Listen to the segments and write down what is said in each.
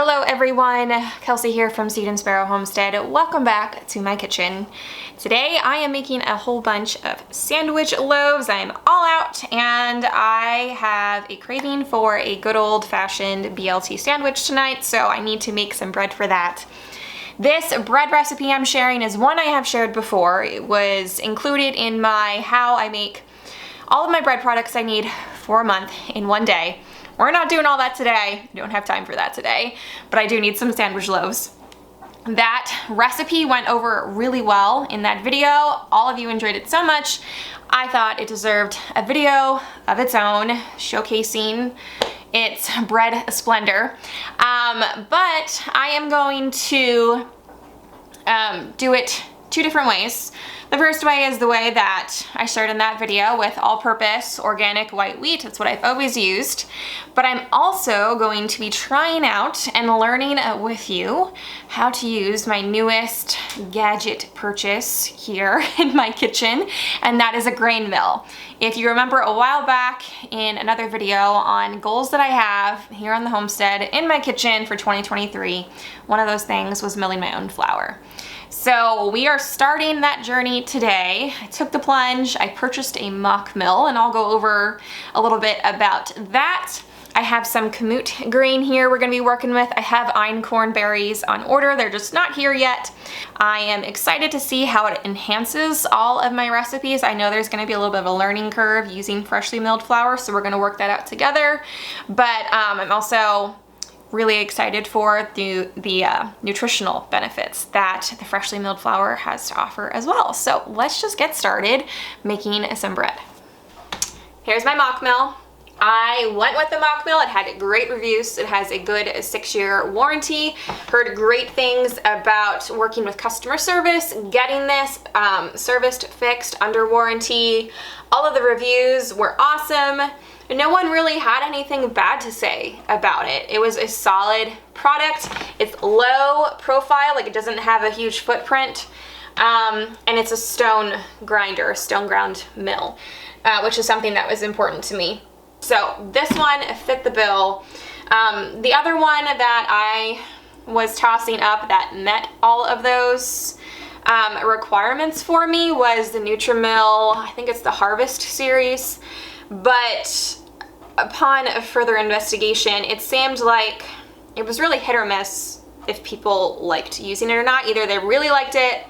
Hello everyone, Kelsey here from Seed and Sparrow Homestead. Welcome back to my kitchen. Today I am making a whole bunch of sandwich loaves. I'm all out and I have a craving for a good old-fashioned BLT sandwich tonight, so I need to make some bread for that. This bread recipe I'm sharing is one I have shared before. It was included in my how I make all of my bread products I need for a month in one day. We're not doing all that today. I don't have time for that today, but I do need some sandwich loaves. That recipe went over really well in that video. All of you enjoyed it so much, I thought it deserved a video of its own showcasing its bread splendor. But I am going to do it two different ways. The first way is the way that I shared in that video with all-purpose organic white wheat. That's what I've always used. But I'm also going to be trying out and learning with you how to use my newest gadget purchase here in my kitchen, and that is a grain mill. If you remember a while back in another video on goals that I have here on the homestead in my kitchen for 2023, one of those things was milling my own flour. So we are starting that journey today. I took the plunge, I purchased a mock mill, and I'll go over a little bit about that. I have some kamut grain here we're gonna be working with. I have einkorn berries on order, they're just not here yet. I am excited to see how it enhances all of my recipes. I know there's gonna be a little bit of a learning curve using freshly milled flour, so we're gonna work that out together. But I'm also really excited for the nutritional benefits that the freshly milled flour has to offer as well. So let's just get started making some bread. Here's my mock mill. I went with the mock mill. It had great reviews. It has a good 6-year warranty. Heard great things about working with customer service, getting this serviced, fixed, under warranty. All of the reviews were awesome. No one really had anything bad to say about it. It was a solid product. It's low profile, like it doesn't have a huge footprint. And it's a stone grinder, stone ground mill, which is something that was important to me. So this one fit the bill. The other one that I was tossing up that met all of those requirements for me was the Nutri-Mill, I think it's the Harvest series. But upon a further investigation, it seemed like it was really hit or miss if people liked using it or not. Either they really liked it,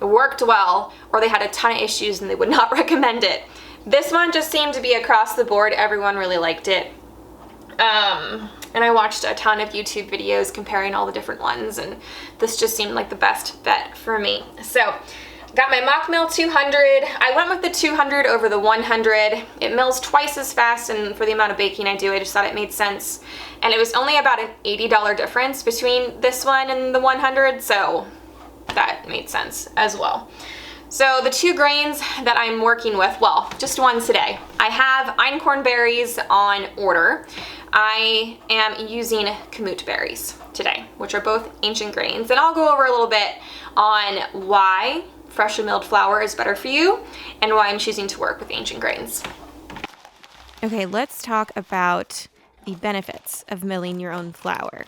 it worked well, or they had a ton of issues and they would not recommend it. This one just seemed to be across the board. Everyone really liked it. And I watched a ton of YouTube videos comparing all the different ones, and this just seemed like the best bet for me. So got my mock mill 200. I went with the 200 over the 100. It mills twice as fast, and for the amount of baking I do, I just thought it made sense. And it was only about an $80 difference between this one and the 100, so that made sense as well. So the two grains that I'm working with, well, just one today. I have einkorn berries on order. I am using kamut berries today, which are both ancient grains, and I'll go over a little bit on why freshly milled flour is better for you and why I'm choosing to work with ancient grains. Okay, let's talk about the benefits of milling your own flour.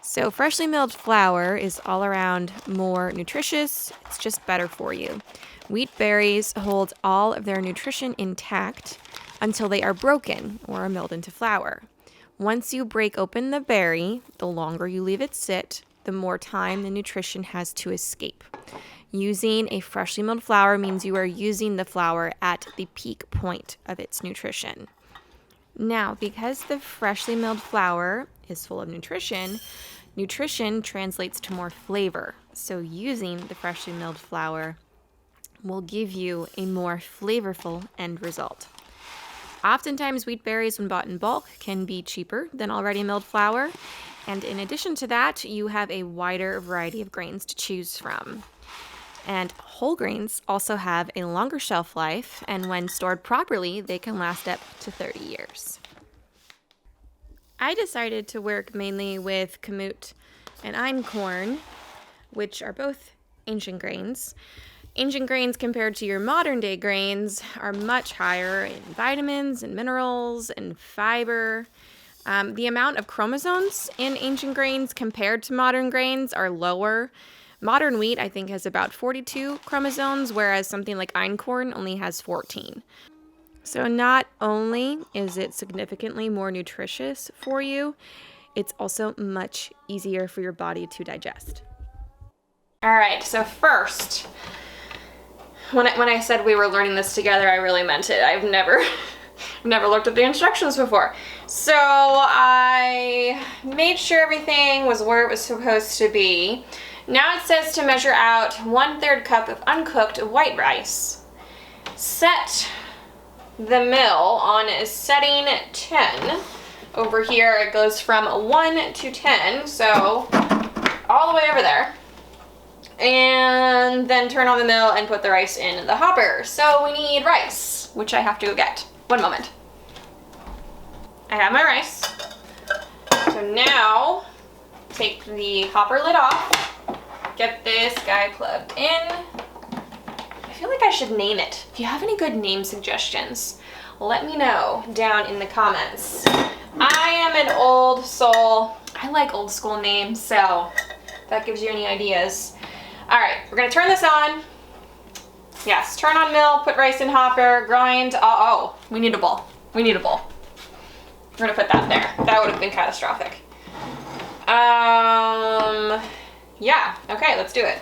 So freshly milled flour is all around more nutritious. It's just better for you. Wheat berries hold all of their nutrition intact until they are broken or are milled into flour. Once you break open the berry, the longer you leave it sit, the more time the nutrition has to escape. Using a freshly milled flour means you are using the flour at the peak point of its nutrition. Now, because the freshly milled flour is full of nutrition, nutrition translates to more flavor. So using the freshly milled flour will give you a more flavorful end result. Oftentimes, wheat berries, when bought in bulk, can be cheaper than already milled flour. And in addition to that, you have a wider variety of grains to choose from. And whole grains also have a longer shelf life, and when stored properly, they can last up to 30 years. I decided to work mainly with kamut and einkorn, which are both ancient grains. Ancient grains compared to your modern day grains are much higher in vitamins and minerals and fiber. The amount of chromosomes in ancient grains compared to modern grains are lower. Modern wheat, I think, has about 42 chromosomes, whereas something like einkorn only has 14. So not only is it significantly more nutritious for you, it's also much easier for your body to digest. All right, so first, when I said we were learning this together, I really meant it. I've never looked at the instructions before. So I made sure everything was where it was supposed to be. Now it says to measure out 1/3 cup of uncooked white rice. Set the mill on setting 10. Over here it goes from 1 to 10, so all the way over there. And then turn on the mill and put the rice in the hopper. So we need rice, which I have to go get. One moment. I have my rice. So now take the hopper lid off. Get this guy plugged in. I feel like I should name it. If you have any good name suggestions, let me know down in the comments. I am an old soul. I like old school names, so if that gives you any ideas. All right, we're gonna turn this on. Yes, turn on mill, put rice in hopper, grind. Oh, we need a bowl. We need a bowl. We're gonna put that there. That would have been catastrophic. Yeah, okay, let's do it.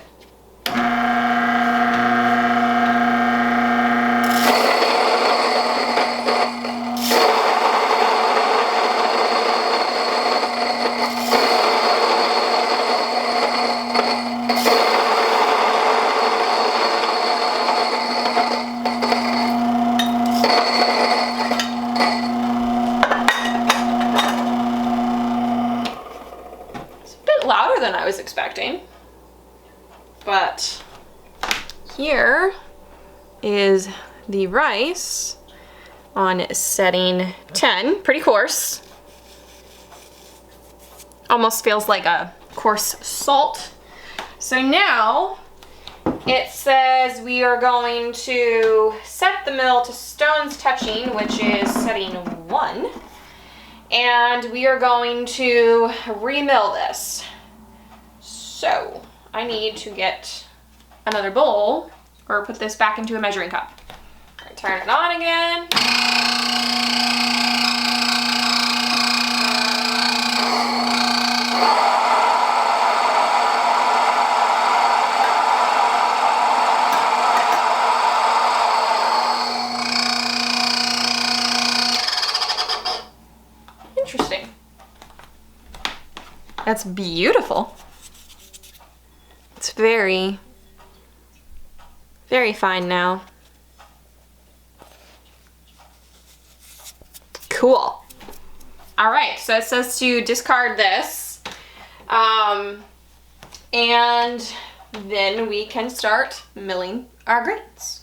Louder than I was expecting, but here is the rice on setting 10. Pretty coarse. Almost feels like a coarse salt. So now it says we are going to set the mill to stones touching, which is setting 1. And we are going to remill this. So I need to get another bowl or put this back into a measuring cup. All right, turn it on again. Interesting. That's beautiful. It's very, very fine now. Cool. All right, so it says to discard this. And then we can start milling our grains.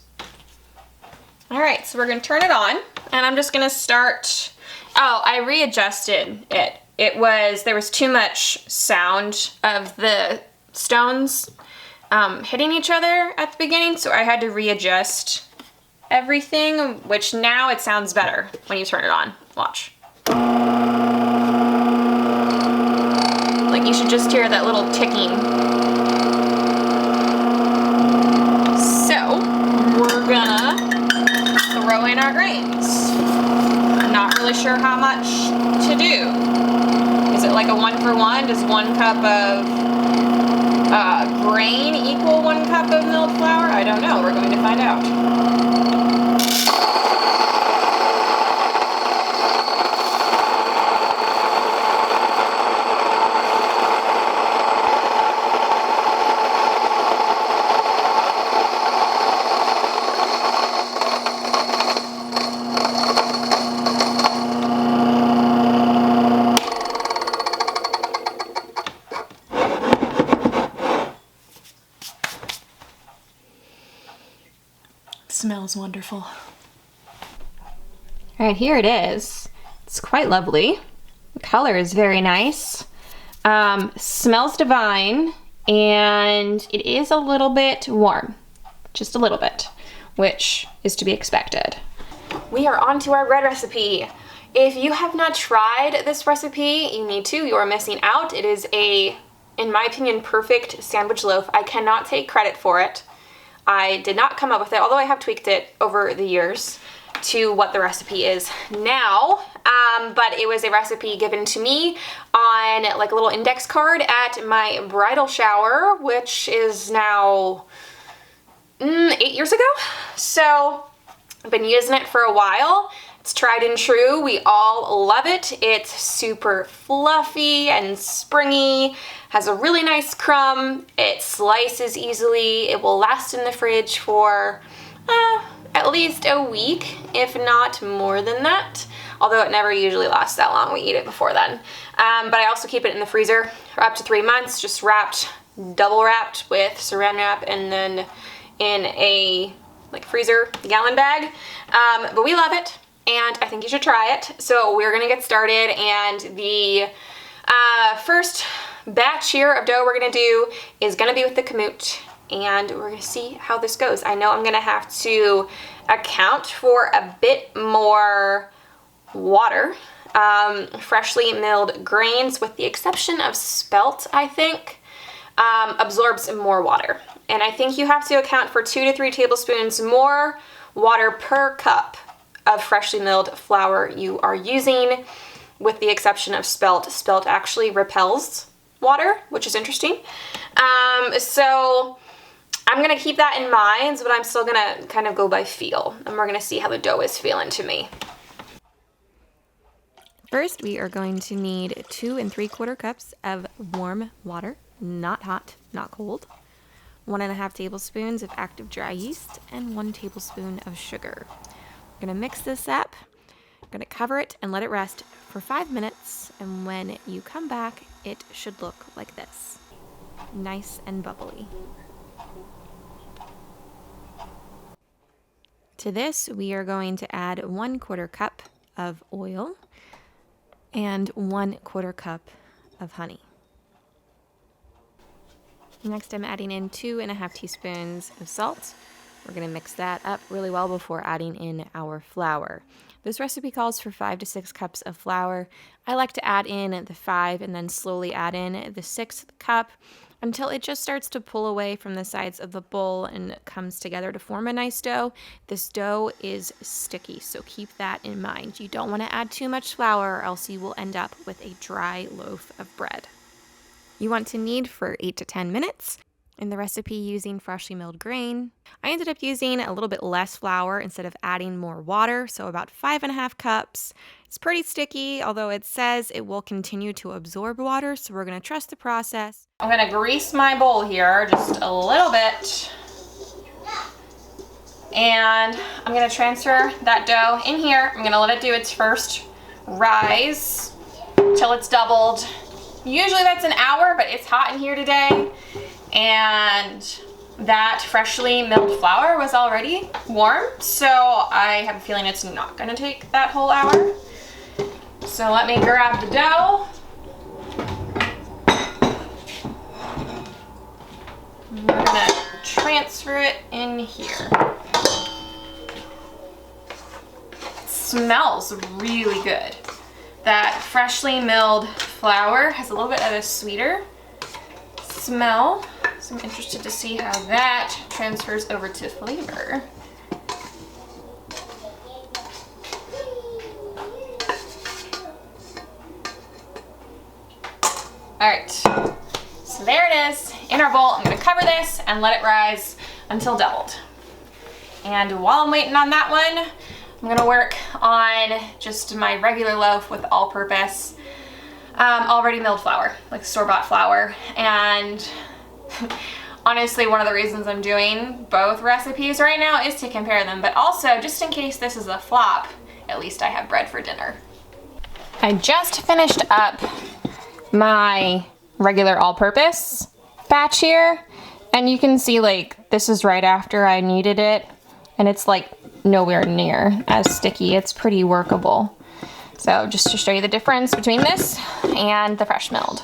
All right, so we're gonna turn it on, and I'm just gonna start. Oh, I readjusted it. There was too much sound of the stones hitting each other at the beginning, so I had to readjust everything, which now it sounds better when you turn it on. Watch. Like, you should just hear that little ticking. So, we're gonna throw in our grains. I'm not really sure how much to do. Is it like a 1-for-1? Does 1 cup of grain equal 1 cup of milled flour? I don't know. We're going to find out. Smells wonderful. All right, here it is. It's quite lovely. The color is very nice. Smells divine, and it is a little bit warm, just a little bit, which is to be expected. We are on to our bread recipe. If you have not tried this recipe, you need to. You are missing out. It is a, in my opinion, perfect sandwich loaf. I cannot take credit for it. I did not come up with it, although I have tweaked it over the years to what the recipe is now. But it was a recipe given to me on like a little index card at my bridal shower, which is now 8 years ago. So I've been using it for a while. It's tried and true. We all love it. It's super fluffy and springy, has a really nice crumb. It slices easily. It will last in the fridge for at least a week, if not more than that. Although it never usually lasts that long. We eat it before then. But I also keep it in the freezer for up to 3 months, just wrapped, double wrapped with saran wrap, and then in a like freezer gallon bag. But we love it, and I think you should try it. So we're gonna get started, and the first batch here of dough we're gonna do is gonna be with the kamut, and we're gonna see how this goes. I know I'm gonna have to account for a bit more water. Freshly milled grains, with the exception of spelt, I think, absorbs more water. And I think you have to account for 2 to 3 tablespoons more water per cup of freshly milled flour you are using, with the exception of spelt. Spelt actually repels water, which is interesting. So I'm gonna keep that in mind, but I'm still gonna kind of go by feel, and we're gonna see how the dough is feeling to me. First, we are going to need 2 3/4 cups of warm water, not hot, not cold, 1.5 tablespoons of active dry yeast, and 1 tablespoon of sugar. We're gonna mix this up. I'm gonna cover it and let it rest for 5 minutes, and when you come back, it should look like this. Nice and bubbly. To this, we are going to add 1/4 cup of oil and 1/4 cup of honey. Next, I'm adding in 2.5 teaspoons of salt. We're going to mix that up really well before adding in our flour. This recipe calls for 5 to 6 cups of flour. I like to add in the 5 and then slowly add in the 6th cup until it just starts to pull away from the sides of the bowl and comes together to form a nice dough. This dough is sticky, so keep that in mind. You don't want to add too much flour, or else you will end up with a dry loaf of bread. You want to knead for 8 to 10 minutes. In the recipe using freshly milled grain, I ended up using a little bit less flour instead of adding more water, so about 5.5 cups. It's pretty sticky, although it says it will continue to absorb water, so we're going to trust the process. I'm going to grease my bowl here just a little bit, and I'm going to transfer that dough in here. I'm going to let it do its first rise till it's doubled. Usually that's an hour, but it's hot in here today, and that freshly milled flour was already warm, so I have a feeling it's not going to take that whole hour. So let me grab the dough. We're going to transfer it in here. It smells really good. That freshly milled flour has a little bit of a sweeter smell, so I'm interested to see how that transfers over to flavor. All right, so there it is in our bowl. I'm gonna cover this and let it rise until doubled. And while I'm waiting on that one, I'm gonna work on just my regular loaf with all-purpose, already milled flour, like store-bought flour. And honestly, one of the reasons I'm doing both recipes right now is to compare them, but also just in case this is a flop, at least I have bread for dinner. I just finished up my regular all-purpose batch here, and you can see like this is right after I kneaded it, and it's like nowhere near as sticky. It's pretty workable. So just to show you the difference between this and the fresh milled.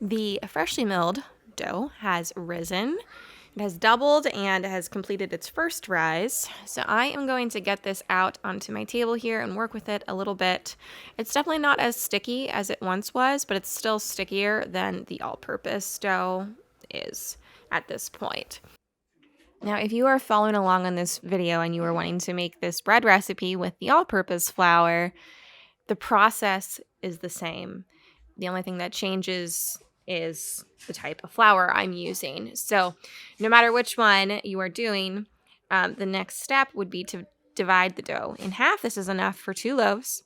The freshly milled dough has risen It has doubled and has completed its first rise. So I am going to get this out onto my table here and work with it a little bit. It's definitely not as sticky as it once was, but it's still stickier than the all-purpose dough is at this point. Now, if you are following along on this video and you are wanting to make this bread recipe with the all-purpose flour, the process is the same. The only thing that changes is the type of flour I'm using. So no matter which one you are doing, the next step would be to divide the dough in half. This is enough for 2 loaves.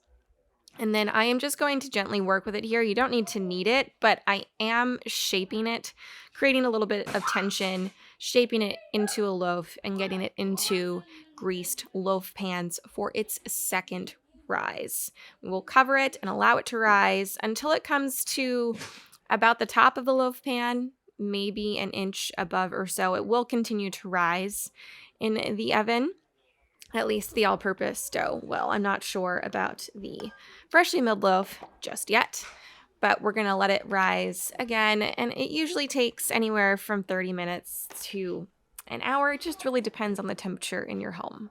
And then I am just going to gently work with it here. You don't need to knead it, but I am shaping it, creating a little bit of tension, shaping it into a loaf and getting it into greased loaf pans for its second rise. We will cover it and allow it to rise until it comes to about the top of the loaf pan, maybe an inch above or so. It will continue to rise in the oven. At least the all-purpose dough will. I'm not sure about the freshly milled loaf just yet, but we're going to let it rise again, and it usually takes anywhere from 30 minutes to an hour. It just really depends on the temperature in your home.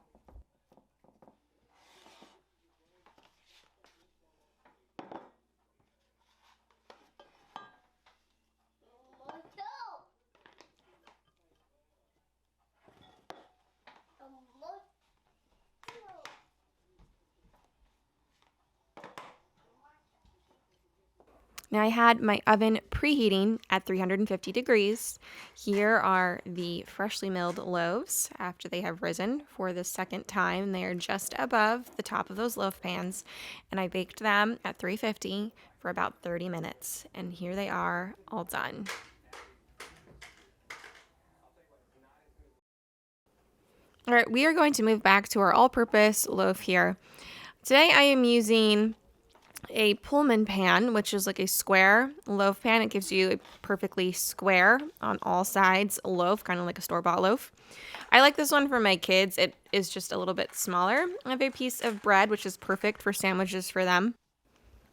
Now I had my oven preheating at 350 degrees. Here are the freshly milled loaves after they have risen for the second time. They are just above the top of those loaf pans, and I baked them at 350 for about 30 minutes. And here they are, all done. All right, we are going to move back to our all-purpose loaf here. Today I am using a Pullman pan, which is like a square loaf pan. It gives you a perfectly square on all sides loaf, kind of like a store-bought loaf. I like this one for my kids. It is just a little bit smaller of a piece of bread, which is perfect for sandwiches for them.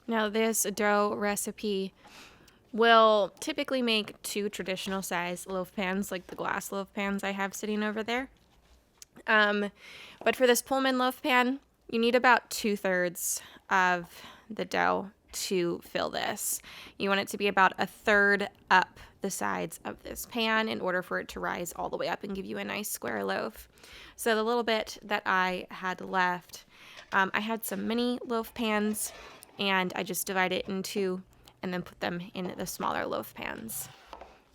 Now this dough recipe will typically make 2 traditional size loaf pans, like the glass loaf pans I have sitting over there. But for this Pullman loaf pan, you need about 2/3 of the dough to fill this. You want it to be about 1/3 up the sides of this pan in order for it to rise all the way up and give you a nice square loaf. So the little bit that I had left, I had some mini loaf pans, and I just divided it in 2 and then put them in the smaller loaf pans.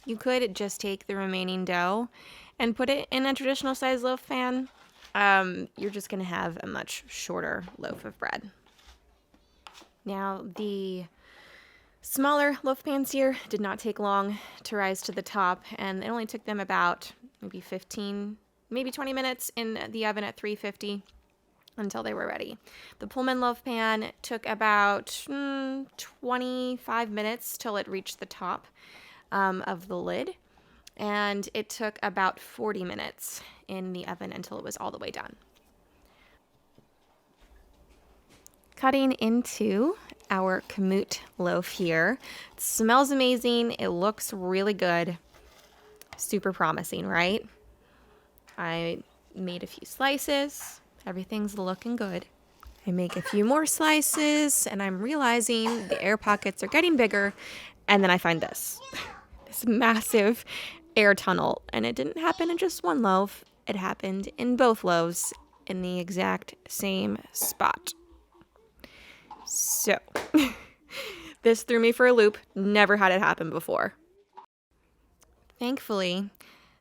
You could just take the remaining dough and put it in a traditional size loaf pan. You're just going to have a much shorter loaf of bread. Now, the smaller loaf pans here did not take long to rise to the top, and it only took them about maybe 15, maybe 20 minutes in the oven at 350 until they were ready. The Pullman loaf pan took about 25 minutes till it reached the top of the lid, and it took about 40 minutes in the oven until it was all the way done. Cutting into our kamut loaf here. It smells amazing. It looks really good. Super promising, right? I made a few slices. Everything's looking good. I make a few more slices, and I'm realizing the air pockets are getting bigger, and then I find this massive air tunnel, and it didn't happen in just one loaf. It happened in both loaves in the exact same spot. So, this threw me for a loop. Never had it happen before. Thankfully,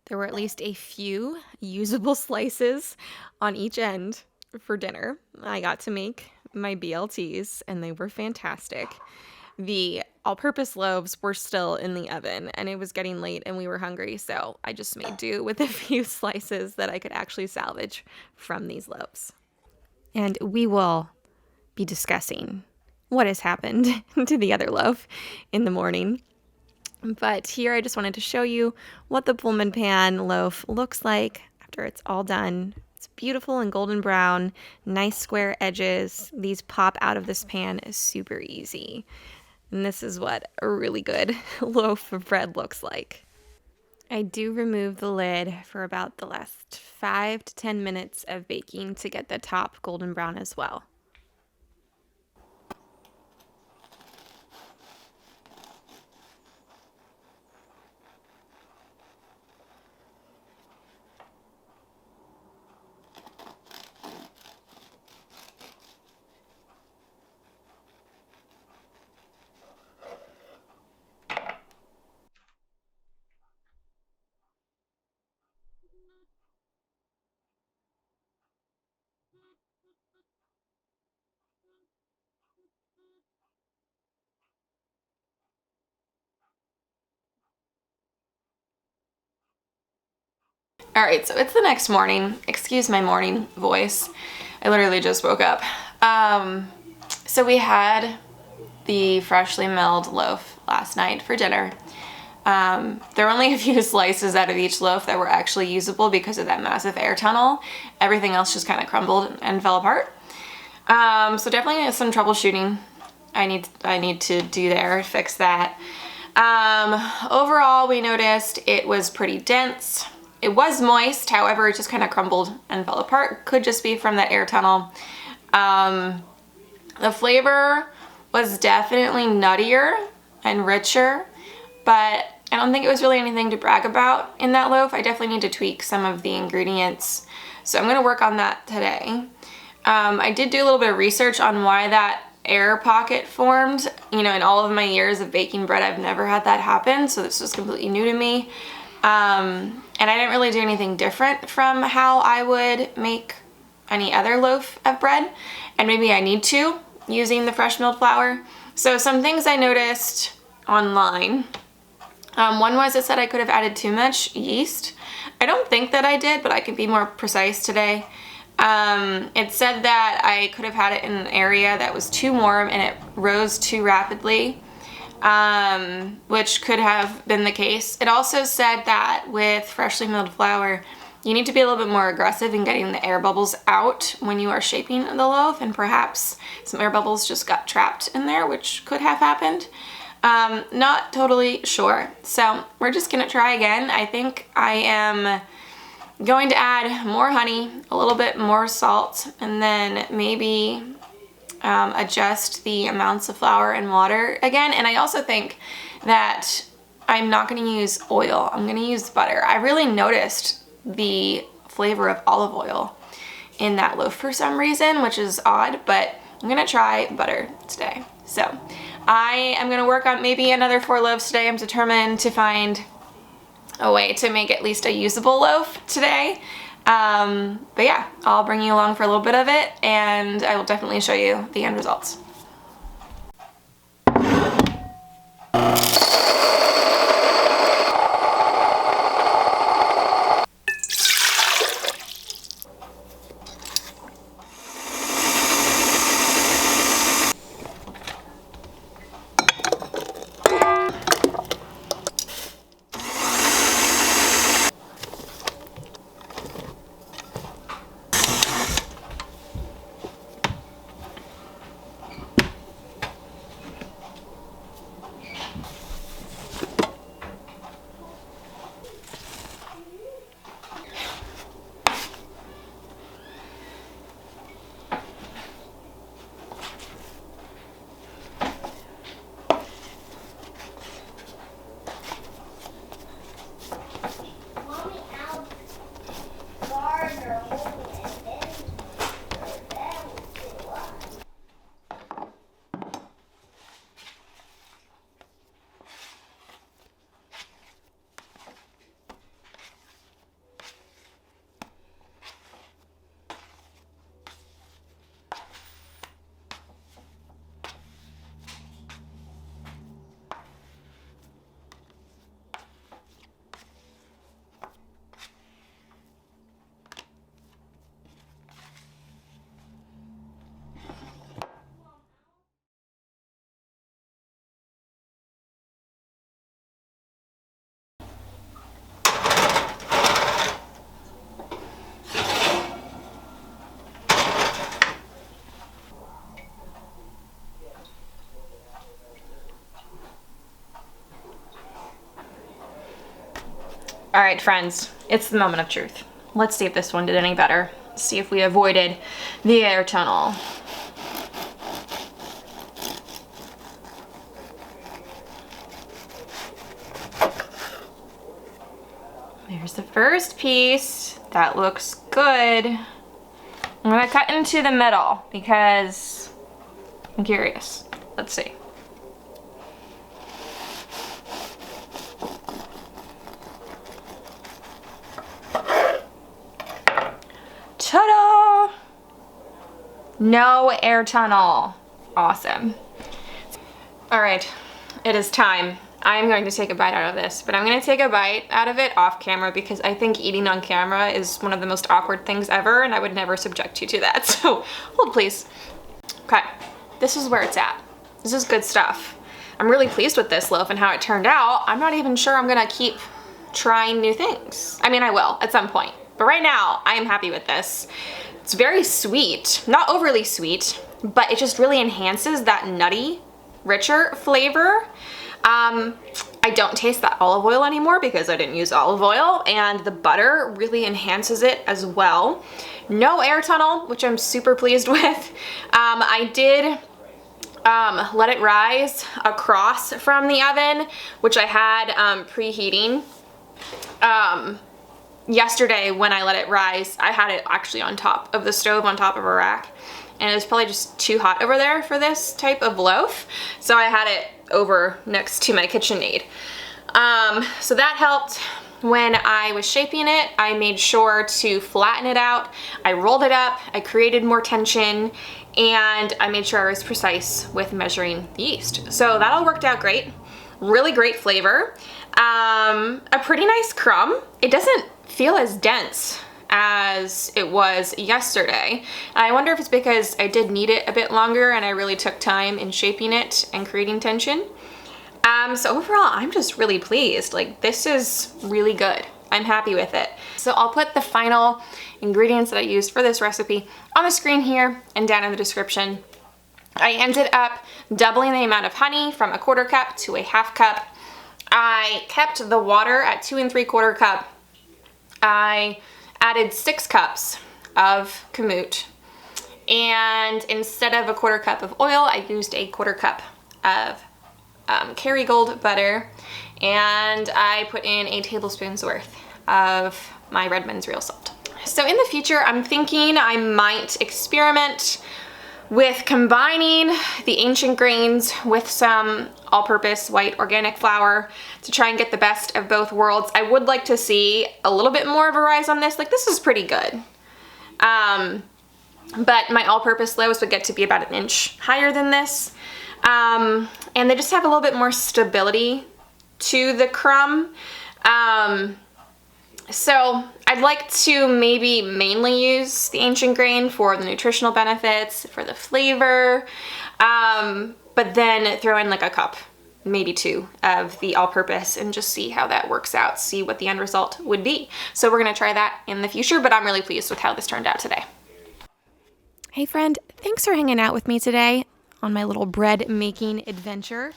there were at least a few usable slices on each end for dinner. I got to make my BLTs, and they were fantastic. The all-purpose loaves were still in the oven, and it was getting late, and we were hungry, so I just made do with a few slices that I could actually salvage from these loaves. And we will be discussing what has happened to the other loaf in the morning. But here I just wanted to show you what the Pullman pan loaf looks like after it's all done. It's beautiful and golden brown, nice square edges. These pop out of this pan super easy. And this is what a really good loaf of bread looks like. I do remove the lid for about the last 5 to 10 minutes of baking to get the top golden brown as well. All right, so it's the next morning. Excuse my morning voice. I literally just woke up. So we had the freshly milled loaf last night for dinner. There were only a few slices out of each loaf that were actually usable because of that massive air tunnel. Everything else just kind of crumbled and fell apart. So definitely some troubleshooting I need to do there, fix that. Overall, we noticed it was pretty dense. It was moist, however, it just kind of crumbled and fell apart. Could just be from that air tunnel. The flavor was definitely nuttier and richer, but I don't think it was really anything to brag about in that loaf. I definitely need to tweak some of the ingredients, so I'm going to work on that today. I did do a little bit of research on why that air pocket formed. You know, in all of my years of baking bread, I've never had that happen, so this was completely new to me. And I didn't really do anything different from how I would make any other loaf of bread, and maybe I need to, using the fresh milled flour. So some things I noticed online. One was it said I could have added too much yeast. I don't think that I did, but I can be more precise today. It said that I could have had it in an area that was too warm and it rose too rapidly, which could have been the case. It also said that with freshly milled flour, you need to be a little bit more aggressive in getting the air bubbles out when you are shaping the loaf, and perhaps some air bubbles just got trapped in there, which could have happened. Not totally sure. So we're just gonna try again. I think I am going to add more honey, a little bit more salt, and then maybe adjust the amounts of flour and water again. And I also think that I'm not going to use oil. I'm going to use butter. I really noticed the flavor of olive oil in that loaf for some reason, which is odd, but I'm going to try butter today. So I am going to work on maybe another 4 loaves today. I'm determined to find a way to make at least a usable loaf today. But yeah, I'll bring you along for a little bit of it, and I will definitely show you the end results. All right, friends, it's the moment of truth. Let's see if this one did any better. See if we avoided the air tunnel. There's the first piece. That looks good. I'm gonna cut into the middle because I'm curious. Let's see. Ta-da! No air tunnel. Awesome. All right, it is time. I'm going to take a bite out of this, but I'm going to take a bite out of it off camera because I think eating on camera is one of the most awkward things ever, and I would never subject you to that. So hold please. Okay, this is where it's at. This is good stuff. I'm really pleased with this loaf and how it turned out. I'm not even sure I'm gonna keep trying new things. I mean, I will at some point, but right now I am happy with this. It's very sweet, not overly sweet, but it just really enhances that nutty, richer flavor. I don't taste that olive oil anymore because I didn't use olive oil, and the butter really enhances it as well. No air tunnel, which I'm super pleased with. I did let it rise across from the oven, which I had preheating. Yesterday when I let it rise, I had it actually on top of the stove, on top of a rack, and it was probably just too hot over there for this type of loaf, so I had it over next to my KitchenAid. So that helped. When I was shaping it, I made sure to flatten it out. I rolled it up, I created more tension, and I made sure I was precise with measuring the yeast. So that all worked out great. Really great flavor. A pretty nice crumb. It doesn't feel as dense as it was yesterday. I wonder if it's because I did knead it a bit longer and I really took time in shaping it and creating tension. So overall, I'm just really pleased. Like, this is really good. I'm happy with it. So I'll put the final ingredients that I used for this recipe on the screen here and down in the description. I ended up doubling the amount of honey from a 1/4 cup to a 1/2 cup. I kept the water at 2 3/4 cup. I added 6 cups of kamut, and instead of a 1/4 cup of oil, I used a 1/4 cup of Kerrygold butter, and I put in a tablespoon's worth of my Redmond's real salt. So in the future, I'm thinking I might experiment with combining the ancient grains with some all-purpose white organic flour to try and get the best of both worlds. I would like to see a little bit more of a rise on this. Like, this is pretty good. But my all-purpose loaves would get to be about 1 inch higher than this. And they just have a little bit more stability to the crumb. So I'd like to maybe mainly use the ancient grain for the nutritional benefits, for the flavor, but then throw in like a cup, maybe 2 of the all-purpose and just see how that works out, see what the end result would be. So we're gonna try that in the future, but I'm really pleased with how this turned out today. Hey friend, thanks for hanging out with me today on my little bread making adventure.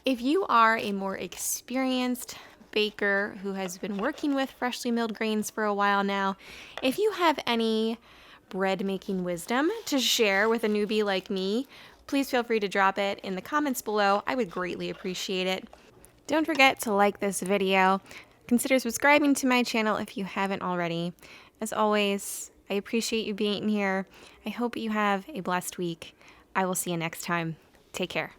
If you are a more experienced baker who has been working with freshly milled grains for a while now, if you have any bread making wisdom to share with a newbie like me, please feel free to drop it in the comments below. I would greatly appreciate it. Don't forget to like this video. Consider subscribing to my channel if you haven't already. As always, I appreciate you being here. I hope you have a blessed week. I will see you next time. Take care.